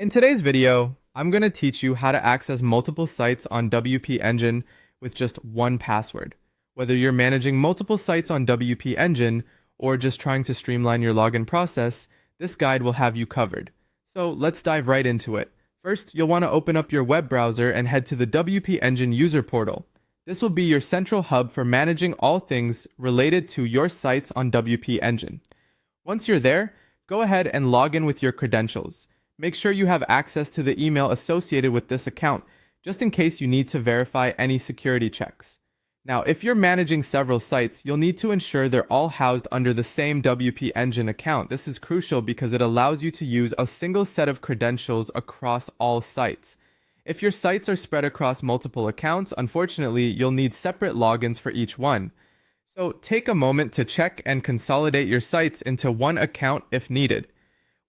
In today's video, I'm going to teach you how to access multiple sites on WP Engine with just one password. Whether you're managing multiple sites on WP Engine or just trying to streamline your login process, this guide will have you covered. So let's dive right into it. First, you'll want to open up your web browser and head to the WP Engine user portal. This will be your central hub for managing all things related to your sites on WP Engine. Once you're there, go ahead and log in with your credentials. Make sure you have access to the email associated with this account, just in case you need to verify any security checks. Now, if you're managing several sites, you'll need to ensure they're all housed under the same WP Engine account. This is crucial because it allows you to use a single set of credentials across all sites. If your sites are spread across multiple accounts, unfortunately, you'll need separate logins for each one. So take a moment to check and consolidate your sites into one account if needed.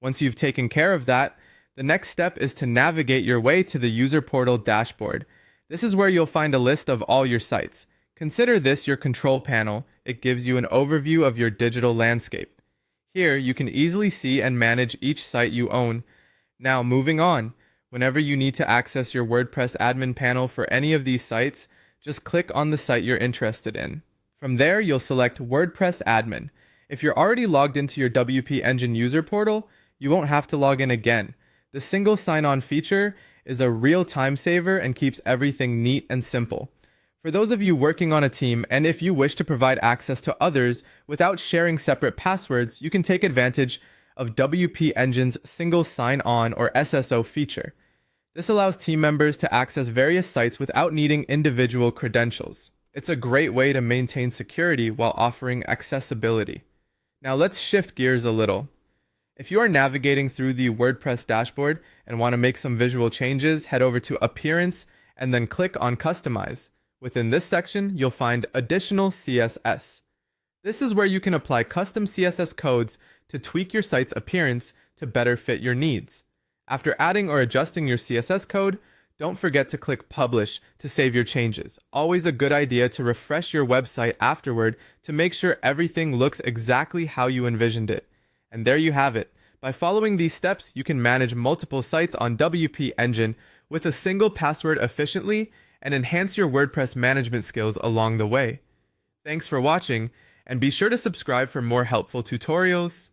Once you've taken care of that, the next step is to navigate your way to the user portal dashboard. This is where you'll find a list of all your sites. Consider this your control panel. It gives you an overview of your digital landscape. Here, you can easily see and manage each site you own. Now, moving on. Whenever you need to access your WordPress admin panel for any of these sites, just click on the site you're interested in. From there, you'll select WordPress admin. If you're already logged into your WP Engine user portal, you won't have to log in again. The single sign-on feature is a real time saver and keeps everything neat and simple. For those of you working on a team, and if you wish to provide access to others without sharing separate passwords, you can take advantage of WP Engine's single sign-on or SSO feature. This allows team members to access various sites without needing individual credentials. It's a great way to maintain security while offering accessibility. Now let's shift gears a little. If you are navigating through the WordPress dashboard and want to make some visual changes, head over to Appearance and then click on Customize. Within this section, you'll find Additional CSS. This is where you can apply custom CSS codes to tweak your site's appearance to better fit your needs. After adding or adjusting your CSS code, don't forget to click Publish to save your changes. Always a good idea to refresh your website afterward to make sure everything looks exactly how you envisioned it. And there you have it. By following these steps, you can manage multiple sites on WP Engine with a single password efficiently and enhance your WordPress management skills along the way. Thanks for watching, and be sure to subscribe for more helpful tutorials.